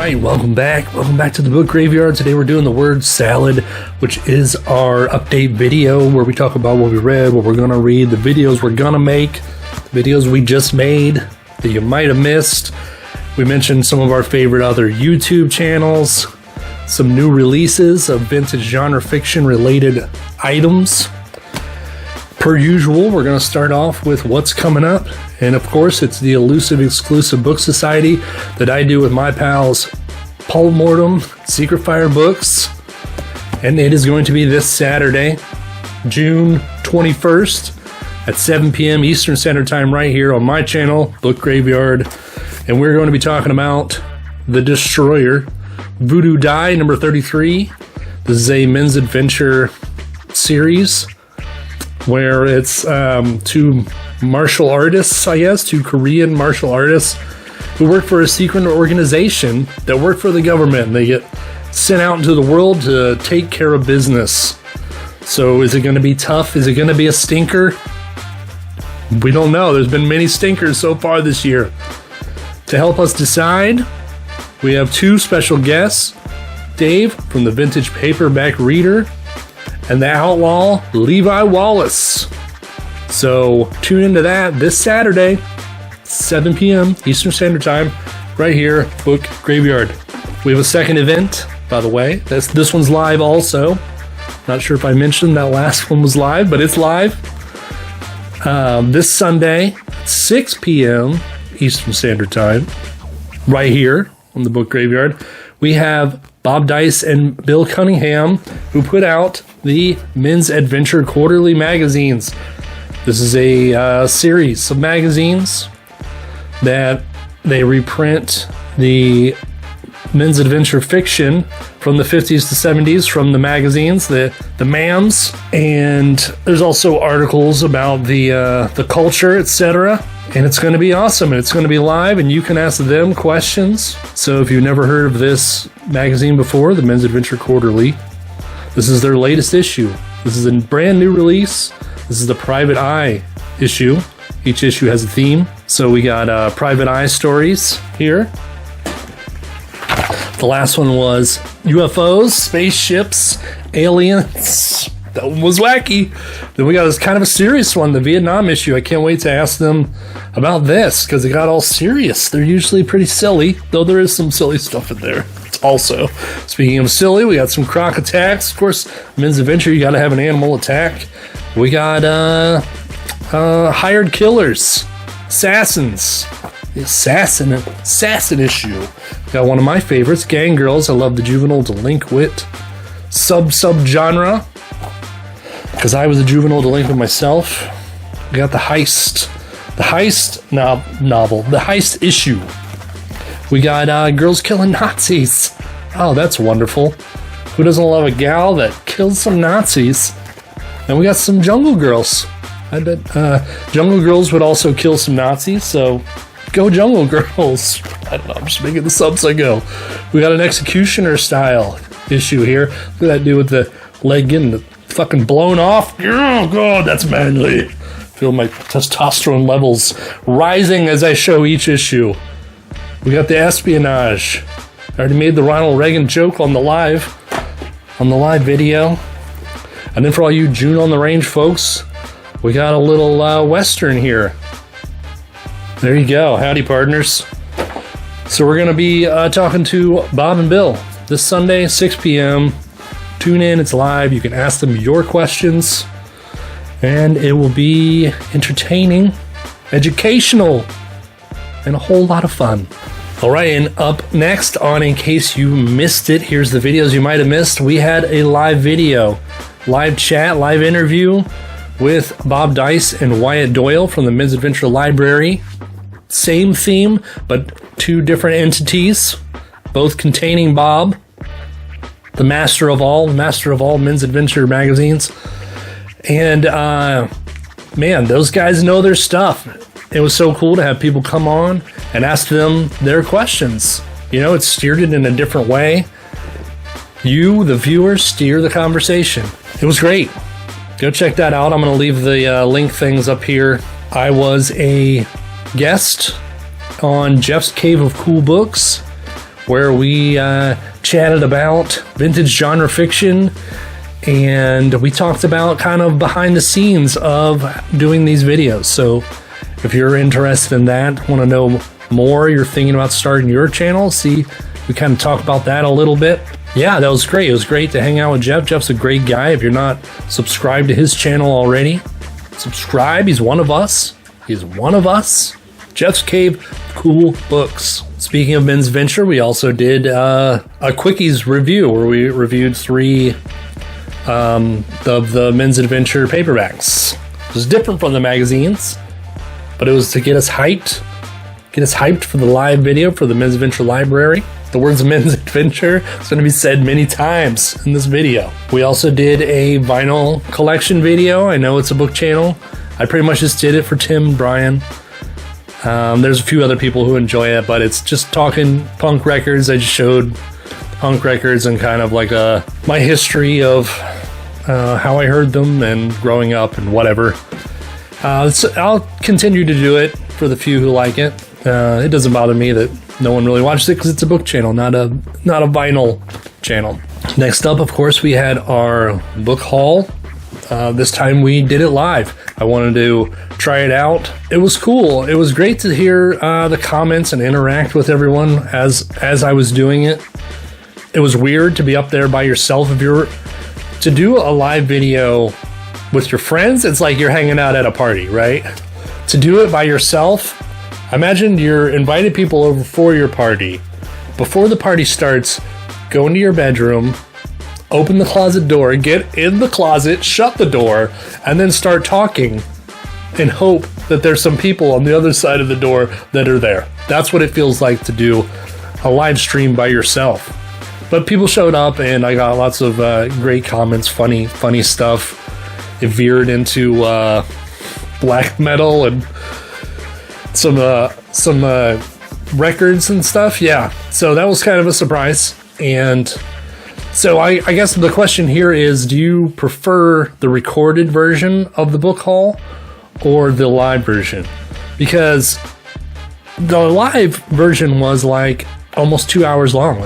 right, welcome back. Welcome back to the book graveyard. Today we're doing the word salad, which is our update video where we talk about what we read, what we're going to read, the videos we're going to make, the videos we just made that you might have missed. We mentioned some of our favorite other YouTube channels, some new releases of vintage genre fiction related items. Per usual, we're going to start off with what's coming up. And of course, it's the elusive exclusive book society that I do with my pals Paul Mortem, Secret Fire Books. And it is going to be this Saturday, June 21st at 7 p.m. Eastern Standard Time right here on my channel, Book Graveyard. And we're going to be talking about The Destroyer, Voodoo Die, number 33. This is a men's adventure series where it's two martial artists, I guess, two Korean martial artists who work for a secret organization that work for the government. And they get sent out into the world to take care of business. So is it going to be tough? Is it going to be a stinker? We don't know. There's been many stinkers so far this year. To help us decide, we have two special guests, Dave from the Vintage Paperback Reader and the outlaw Levi Wallace. So tune into that this Saturday, 7 p.m. Eastern Standard Time, right here, Book Graveyard. We have a second event, by the way. This one's live also. Not sure if I mentioned that last one was live, but it's live. This Sunday, 6 p.m. Eastern Standard Time, right here on the Book Graveyard. We have Bob Dice and Bill Cunningham, who put out the Men's Adventure Quarterly magazines. This is a series of magazines that they reprint the men's adventure fiction from the 50s to 70s from the magazines, the mams, and there's also articles about the culture, etc. And it's going to be awesome, and it's going to be live, and you can ask them questions. So if you've never heard of this magazine before, the Men's Adventure Quarterly, this is their latest issue. This is a brand new release. This is the Private Eye issue. Each issue has a theme. So we got Private Eye stories here. The last one was UFOs, spaceships, aliens. That one was wacky. Then we got this kind of a serious one, the Vietnam issue. I can't wait to ask them about this because it got all serious. They're usually pretty silly, though there is some silly stuff in there. Also, speaking of silly, we got some croc attacks. Of course, men's adventure, you got to have an animal attack. We got hired killers, assassins. The assassin issue. Got one of my favorites, gang girls. I love the juvenile delinquent sub-genre, because I was a juvenile delinquent myself. We got the heist novel, the heist issue. We got girls killing Nazis. Oh, that's wonderful. Who doesn't love a gal that kills some Nazis? And we got some jungle girls. I bet jungle girls would also kill some Nazis, so go jungle girls. I don't know, I'm just making this up as I go. We got an executioner style issue here. Look at that dude with the leg getting fucking blown off. Oh god, that's manly. Feel my testosterone levels rising as I show each issue. We got the espionage. I already made the Ronald Reagan joke on the live video. And then for all you June on the Range folks, we got a little western here. There you go. Howdy, partners. So we're going to be talking to Bob and Bill this Sunday, 6 p.m. Tune in. It's live. You can ask them your questions. And it will be entertaining, educational, and a whole lot of fun. All right, and up next on In Case You Missed It, here's the videos you might have missed. We had a live video, live chat, live interview with Bob Dice and Wyatt Doyle from the Men's Adventure Library. Same theme, but two different entities, both containing Bob, the master of all men's adventure magazines. And man, those guys know their stuff. It was so cool to have people come on and ask them their questions. You know, it steered it in a different way. You, the viewer, steer the conversation. It was great. Go check that out. I'm going to leave the link things up here. I was a guest on Jeff's Cave of Cool Books, where we chatted about vintage genre fiction, and we talked about kind of behind the scenes of doing these videos. So if you're interested in that, want to know more, you're thinking about starting your channel, see, we kind of talked about that a little bit. Yeah, that was great. It was great to hang out with Jeff. Jeff's a great guy. If you're not subscribed to his channel already, subscribe. He's one of us. He's one of us. Jeff's Cave, cool books. Speaking of men's venture, we also did a quickies review where we reviewed 3 of the men's adventure paperbacks. It was different from the magazines, but it was to get us hyped for the live video for the men's adventure library. The words men's adventure is going to be said many times in this video. We also did a vinyl collection video. I know it's a book channel. I pretty much just did it for Tim and Brian. There's a few other people who enjoy it, but it's just talking punk records. I just showed punk records and kind of like my history of how I heard them and growing up and whatever. I'll continue to do it for the few who like it. It doesn't bother me that no one really watches it because it's a book channel, not a vinyl channel. Next up, of course, we had our book haul. This time we did it live. I wanted to try it out. It was cool. It was great to hear the comments and interact with everyone as I was doing it. It was weird to be up there by yourself. To do a live video with your friends, it's like you're hanging out at a party, right? To do it by yourself, imagine you're invited people over for your party. Before the party starts, go into your bedroom, open the closet door, get in the closet, shut the door, and then start talking and hope that there's some people on the other side of the door that are there. That's what it feels like to do a live stream by yourself. But people showed up and I got lots of great comments, funny stuff. It veered into black metal and some records and stuff. Yeah, so that was kind of a surprise. And so I guess the question here is, do you prefer the recorded version of the book haul or the live version? Because the live version was like almost 2 hours long.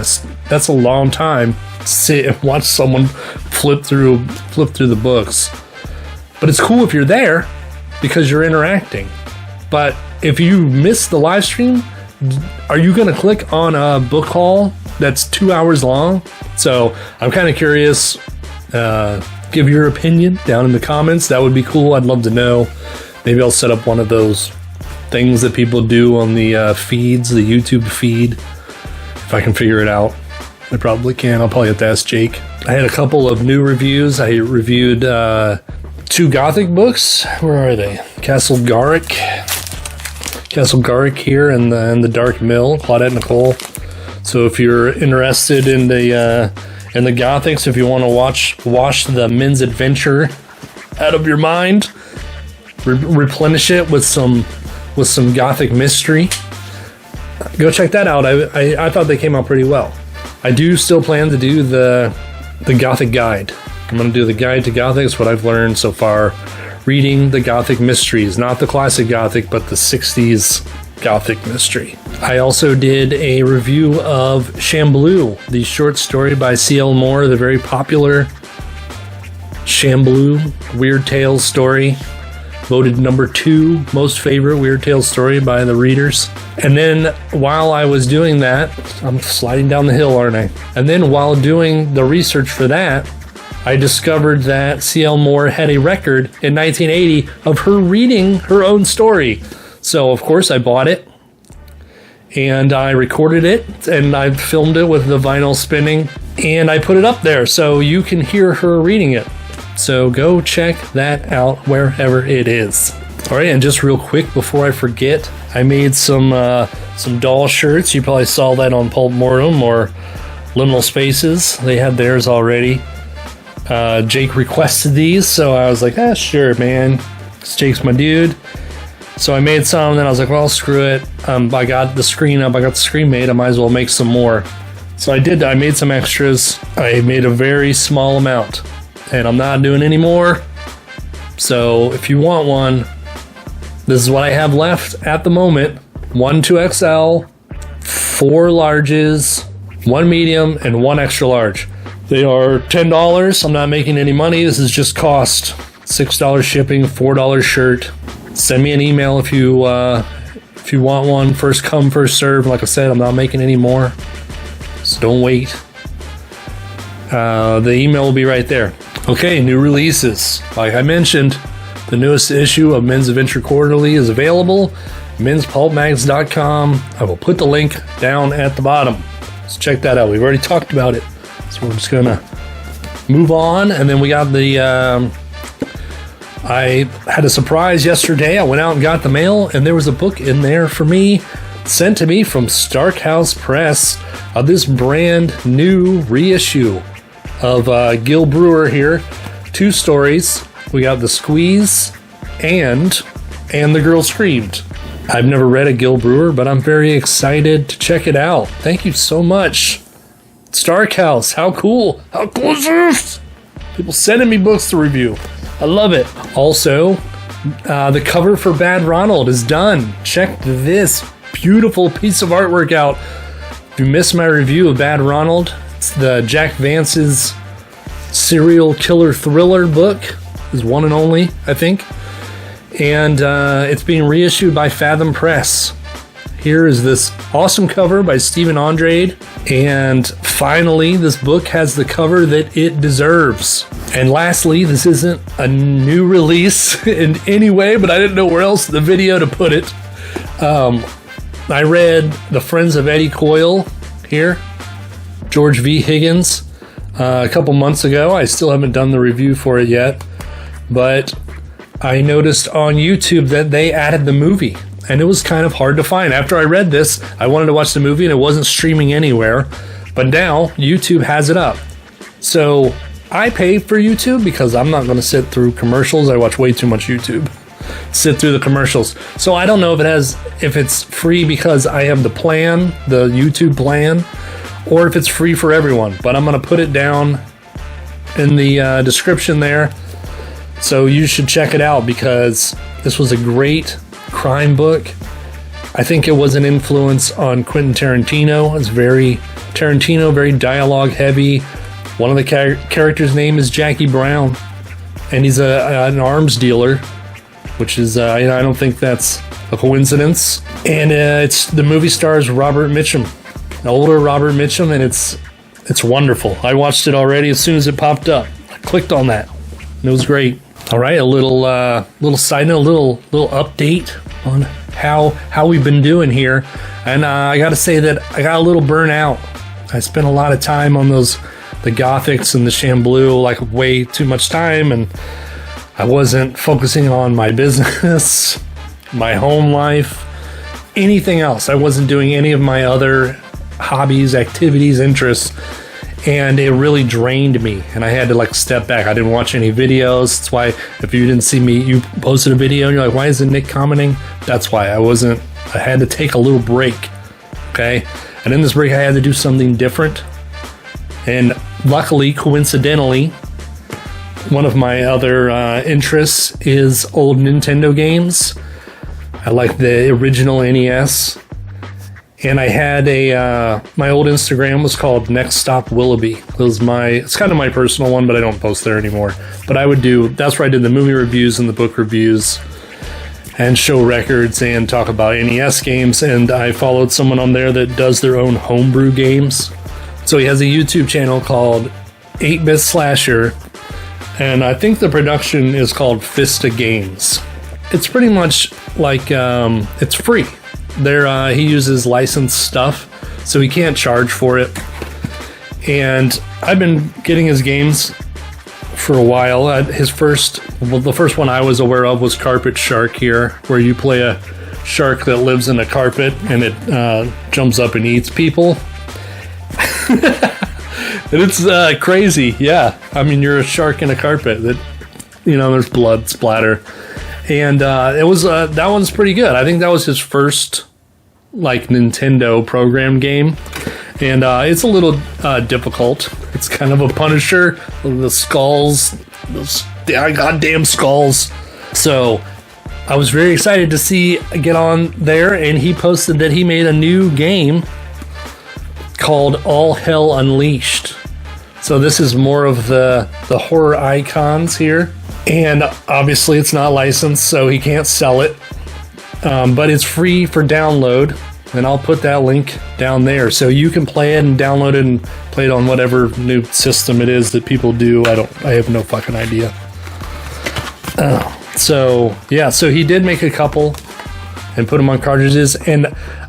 That's a long time to sit and watch someone flip through the books. But it's cool if you're there because you're interacting. But if you miss the live stream, are you going to click on a book haul that's 2 hours long? So I'm kind of curious. Give your opinion down in the comments. That would be cool. I'd love to know. Maybe I'll set up one of those things that people do on the feeds, the YouTube feed, if I can figure it out. I probably can. I'll probably have to ask Jake. I had a couple of new reviews. I reviewed 2 Gothic books. Where are they? Castle Garrick here, and the Dark Mill, Claudette Nicole. So if you're interested in the Gothics, if you want to wash the men's adventure out of your mind, replenish it with some Gothic mystery, go check that out. I thought they came out pretty well. I do still plan to do the Gothic guide. I'm going to do the guide to Gothics, what I've learned so far, reading the Gothic mysteries, not the classic Gothic, but the 60s Gothic mystery. I also did a review of Shamblew, the short story by C.L. Moore, the very popular Shamblew Weird Tales story. Voted number 2 most favorite Weird Tales story by the readers. And then while I was doing that, I'm sliding down the hill, aren't I? And then while doing the research for that, I discovered that C.L. Moore had a record in 1980 of her reading her own story. So of course I bought it and I recorded it and I filmed it with the vinyl spinning and I put it up there so you can hear her reading it. So go check that out wherever it is. All right, and just real quick before I forget, I made some doll shirts. You probably saw that on Pulp Mortem or Liminal Spaces. They had theirs already. Jake requested these, so I was like, sure, man. Jake's my dude. So I made some, and then I was like, well, screw it. I got the screen up. I got the screen made. I might as well make some more. So I did. I made some extras. I made a very small amount, and I'm not doing any more. So if you want one, this is what I have left at the moment. 1 2XL, 4 larges, one medium, and one extra large. They are $10. I'm not making any money. This is just cost. $6 shipping, $4 shirt. Send me an email if you want one. First come, first serve. Like I said, I'm not making any more, so don't wait. The email will be right there. Okay, new releases. Like I mentioned, the newest issue of Men's Adventure Quarterly is available. menspulpmags.com. I will put the link down at the bottom. So check that out. We've already talked about it. So we're just gonna move on. And then we got the I had a surprise yesterday. I went out and got the mail, and there was a book in there for me, sent to me from Stark House Press, of this brand new reissue of Gil Brewer here. 2 stories. We got The Squeeze and The Girl Screamed. I've never read a Gil Brewer, but I'm very excited to check it out. Thank you so much, Stark House. How cool! How cool is this? People sending me books to review. I love it. Also, the cover for Bad Ronald is done. Check this beautiful piece of artwork out. If you missed my review of Bad Ronald, it's the Jack Vance's serial killer thriller book. His one and only, I think. And it's being reissued by Fathom Press. Here is this awesome cover by Stephen Andrade. And finally, this book has the cover that it deserves. And lastly, this isn't a new release in any way, but I didn't know where else in the video to put it. I read The Friends of Eddie Coyle here, George V. Higgins, a couple months ago. I still haven't done the review for it yet, but I noticed on YouTube that they added the movie, and it was kind of hard to find. After I read this, I wanted to watch the movie, and it wasn't streaming anywhere, but now YouTube has it up. So I pay for YouTube because I'm not going to sit through commercials. I watch way too much YouTube. Sit through the commercials. So I don't know if it's free because I have the plan, the YouTube plan, or if it's free for everyone. But I'm going to put it down in the description there. So you should check it out because this was a great crime book. I think it was an influence on Quentin Tarantino. It's very Tarantino, very dialogue heavy. One of the characters' name is Jackie Brown, and he's an arms dealer, which is I don't think that's a coincidence. And it's the movie stars Robert Mitchum, an older Robert Mitchum, and it's wonderful. I watched it already as soon as it popped up. I clicked on that, and it was great. All right, a little side note, a little update on how we've been doing here, and I got to say that I got a little burnt out. I spent a lot of time on the Gothics and the Shamblu, like way too much time, and I wasn't focusing on my business, my home life, anything else. I wasn't doing any of my other hobbies, activities, interests, and it really drained me, and I had to step back. I didn't watch any videos. That's why if you didn't see me, you posted a video and you're like, why isn't Nick commenting? That's why I had to take a little break, okay? And in this break, I had to do something different. And luckily, coincidentally, one of my other interests is old Nintendo games. I like the original NES. And I had my old Instagram was called Next Stop Willoughby. It's kind of my personal one, but I don't post there anymore. But that's where I did the movie reviews and the book reviews and show records and talk about NES games. And I followed someone on there that does their own homebrew games. So he has a YouTube channel called 8-Bit Slasher, and I think the production is called Fista Games. It's pretty much like it's free. He uses licensed stuff, so he can't charge for it. And I've been getting his games for a while. The first one I was aware of was Carpet Shark here, where you play a shark that lives in a carpet and it jumps up and eats people. And it's crazy, yeah. I mean, you're a shark in a carpet that, there's blood splatter, and that one's pretty good. I think that was his first Nintendo program game, and it's a little difficult. It's kind of a Punisher, the skulls, those goddamn skulls. So I was very excited to get on there, and he posted that he made a new game called All Hell Unleashed. So this is more of the horror icons here. And obviously it's not licensed, so he can't sell it. But it's free for download. And I'll put that link down there. So you can play it and download it and play it on whatever new system it is that people do. I have no fucking idea. So he did make a couple and put them on cartridges. And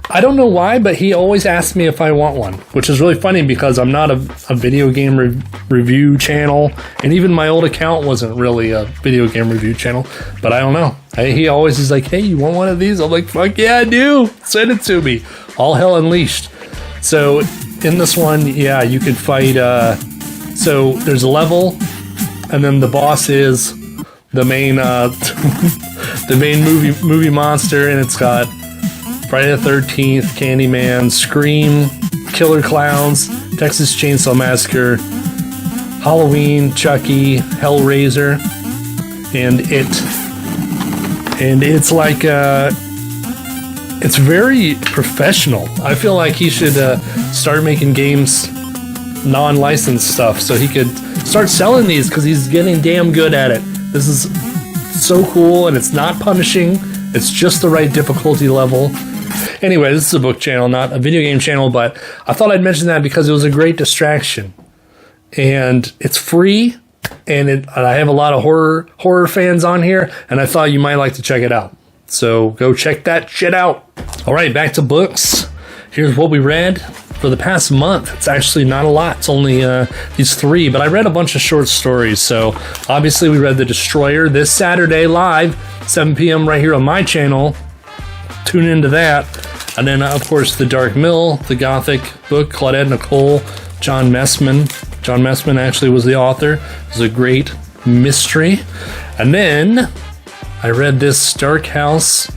I don't know why, but he always asks me if I want one, which is really funny because I'm not a video game review channel, and even my old account wasn't really a video game review channel, but I don't know. He always is like, hey, you want one of these? I'm like, fuck yeah, I do. Send it to me. All Hell Unleashed. So in this one, yeah, you could fight. So there's a level, and then the boss is the main the main movie monster, and it's got Friday the 13th, Candyman, Scream, Killer Clowns, Texas Chainsaw Massacre, Halloween, Chucky, Hellraiser, and it's like it's very professional. I feel like he should start making games non-licensed stuff so he could start selling these because he's getting damn good at it. This is so cool, and it's not punishing. It's just the right difficulty level. Anyway, this is a book channel, not a video game channel, but I thought I'd mention that because it was a great distraction. And it's free, and I have a lot of horror fans on here, and I thought you might like to check it out. So go check that shit out. All right, back to books. Here's what we read for the past month. It's actually not a lot. It's only these 3, but I read a bunch of short stories. So obviously we read The Destroyer this Saturday live, 7 p.m. right here on my channel. Tune into that. And then, of course, The Dark Mill, the Gothic book, Claudette Nicole, John Messman. John Messman actually was the author. It was a great mystery. And then I read this Dark House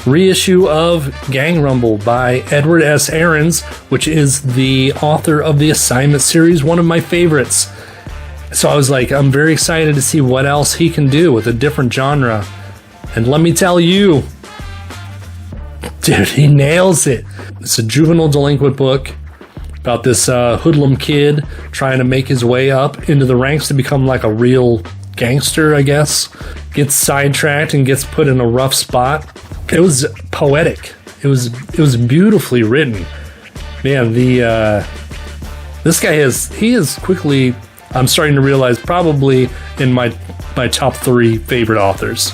reissue of Gang Rumble by Edward S. Aarons, which is the author of the Assignment series, one of my favorites. So I was like, I'm very excited to see what else he can do with a different genre. And let me tell you, dude, he nails it. It's a juvenile delinquent book about this hoodlum kid trying to make his way up into the ranks to become like a real gangster, I guess. Gets sidetracked and gets put in a rough spot. It was poetic. It was beautifully written. Man, this guy is quickly, I'm starting to realize, probably in my top 3 favorite authors.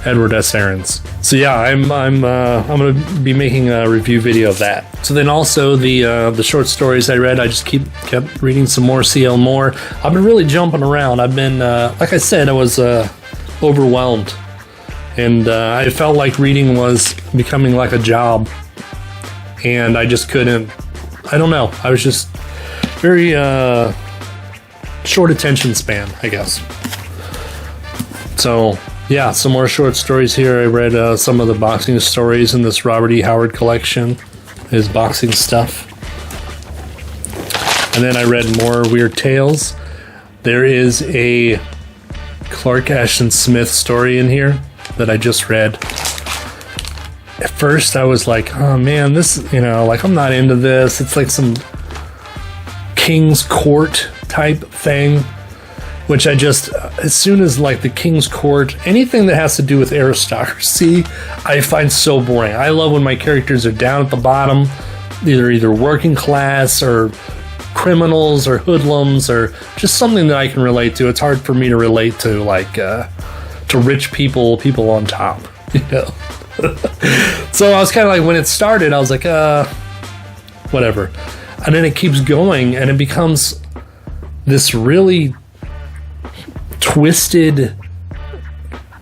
Edward S. Aarons. So yeah, I'm gonna be making a review video of that. So then also the short stories I read, I just kept reading some more CL Moore. I've been really jumping around. I've been like I said, I was overwhelmed, and I felt like reading was becoming like a job, and I just couldn't. I don't know. I was just very short attention span, I guess. So. Yeah, some more short stories here. I read some of the boxing stories in this Robert E. Howard collection, his boxing stuff. And then I read more Weird Tales. There is a Clark Ashton Smith story in here that I just read. At first I was like, oh man, this, like I'm not into this. It's like some King's Court type thing. Which I just, as soon as like the King's Court, anything that has to do with aristocracy, I find so boring. I love when my characters are down at the bottom, either working class or criminals or hoodlums or just something that I can relate to. It's hard for me to relate to like to rich people on top, So I was kind of like, when it started, I was like, whatever. And then it keeps going and it becomes this really twisted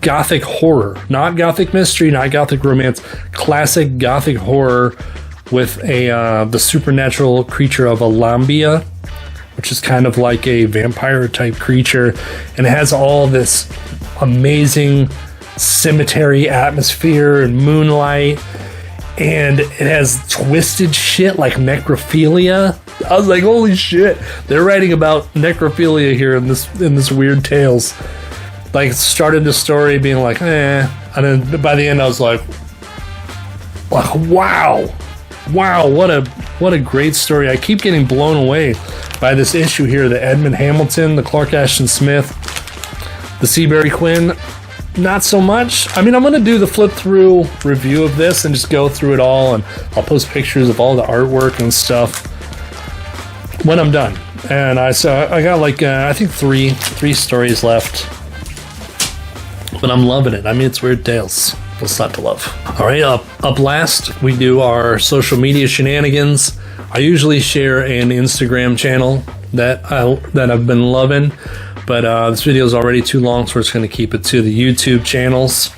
gothic horror, not gothic mystery, not gothic romance, classic gothic horror with the supernatural creature of Alambia, which is kind of like a vampire type creature, and it has all this amazing cemetery atmosphere and moonlight, and it has twisted shit like necrophilia. I was like, holy shit, they're writing about necrophilia here in this Weird Tales. Like, it started the story being like, and then by the end I was like, wow, Wow, what a great story. I keep getting blown away by this issue here. The Edmund Hamilton, the Clark Ashton Smith, the Seabury Quinn. Not so much. I mean, I'm going to do the flip through review of this and just go through it all, and I'll post pictures of all the artwork and stuff when I'm done. And I got like I think three stories left, but I'm loving it. I mean, it's Weird Tales. What's not to love? All right, up last, we do our social media shenanigans. I usually share an Instagram channel that I've been loving, but this video is already too long, so we're just going to keep it to the YouTube channels.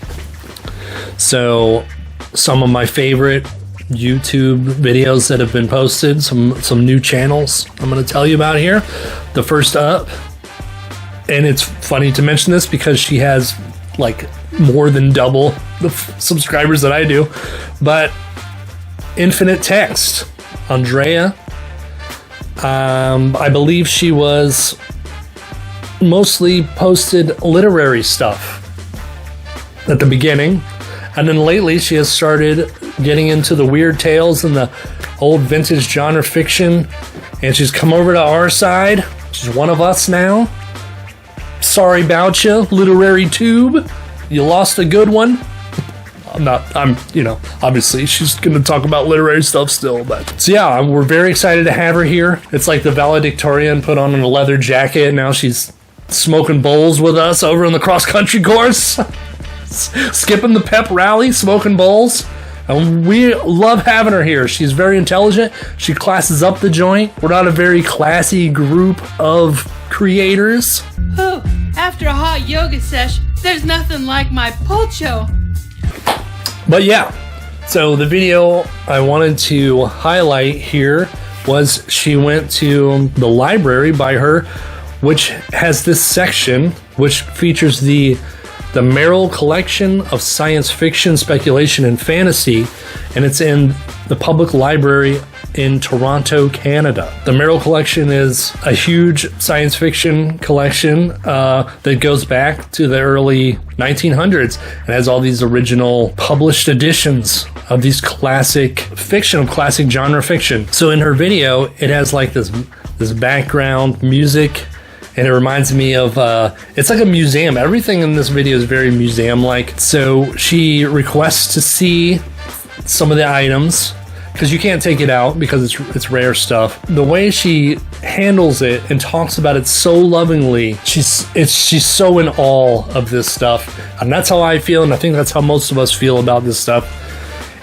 So some of my favorite YouTube videos that have been posted, some new channels I'm going to tell you about here. The first up, and it's funny to mention this because she has like more than double the subscribers that I do, but Infinite Text, Andrea, I believe she was mostly posted literary stuff at the beginning, and then lately she has started getting into the weird tales and the old vintage genre fiction, and she's come over to our side. She's one of us now. Sorry about you, literary tube. You lost a good one. Obviously she's going to talk about literary stuff still, but so yeah, we're very excited to have her here. It's like the valedictorian put on a leather jacket, and now she's smoking bowls with us over in the cross-country course. Skipping the pep rally, smoking bowls. And we love having her here. She's very intelligent. She classes up the joint. We're not a very classy group of creators. Oh, after a hot yoga sesh, there's nothing like my poncho. But yeah, so the video I wanted to highlight here was she went to the library by her, which has this section which features the Merrill Collection of Science Fiction, Speculation, and Fantasy, and it's in the public library in Toronto, Canada. The Merrill Collection is a huge science fiction collection that goes back to the early 1900s and has all these original published editions of these classic fiction, classic genre fiction. So in her video, it has like this background music, and it reminds me of, it's like a museum. Everything in this video is very museum-like. So she requests to see some of the items, because you can't take it out because it's rare stuff. The way she handles it and talks about it so lovingly, she's so in awe of this stuff. And that's how I feel, and I think that's how most of us feel about this stuff.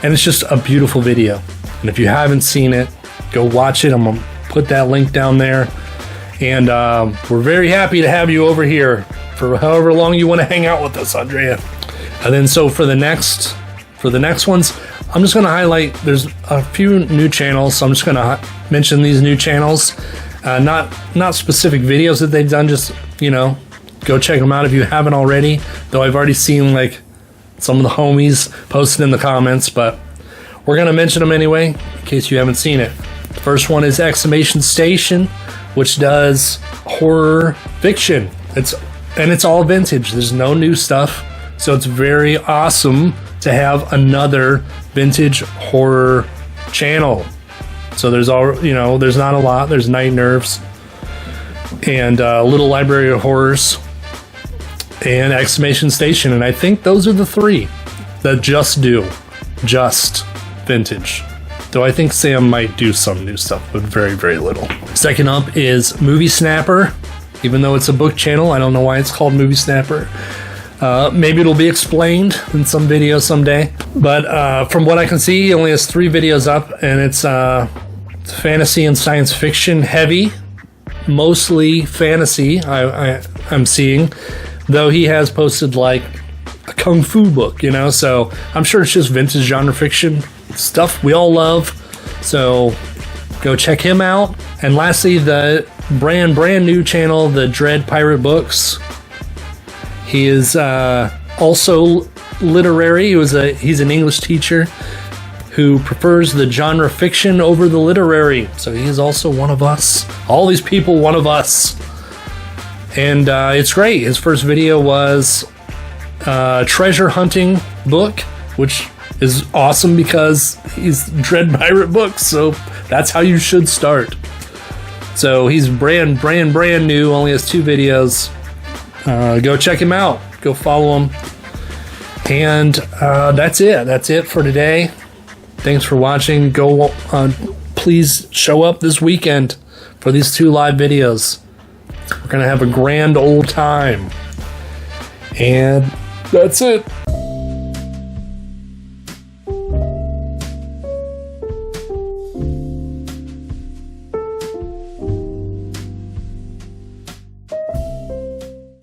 And it's just a beautiful video. And if you haven't seen it, go watch it. I'm going to put that link down there. And we're very happy to have you over here for however long you want to hang out with us, Andrea. And then so for the next ones, I'm just going to highlight, there's a few new channels, so I'm just going to mention these new channels. Not specific videos that they've done, just, go check them out if you haven't already. Though I've already seen like some of the homies posted in the comments, but we're going to mention them anyway in case you haven't seen it. The first one is Exclamation Station, which does horror fiction. It's all vintage. There's no new stuff. So it's very awesome to have another vintage horror channel. So there's there's not a lot. There's Night Nerves and Little Library of Horrors and Exclamation Station. And I think those are the three that just vintage. Though I think Sam might do some new stuff, but very, very little. Second up is Movie Snapper. Even though it's a book channel, I don't know why it's called Movie Snapper. Maybe it'll be explained in some video someday. But from what I can see, he only has 3 videos up, and it's fantasy and science fiction heavy. Mostly fantasy, I'm seeing. Though he has posted like a kung fu book, so I'm sure it's just vintage genre fiction stuff we all love. So go check him out. And lastly, the brand new channel, the Dread Pirate Books. He is also literary. He's an English teacher who prefers the genre fiction over the literary. So he is also one of us. All these people, one of us. And it's great. His first video was treasure hunting book, which is awesome because he's Dread Pirate Books, so that's how you should start. So he's brand new, only has 2 videos. Go check him out. Go follow him. And that's it. That's it for today. Thanks for watching. Go please show up this weekend for these 2 live videos. We're going to have a grand old time. And that's it.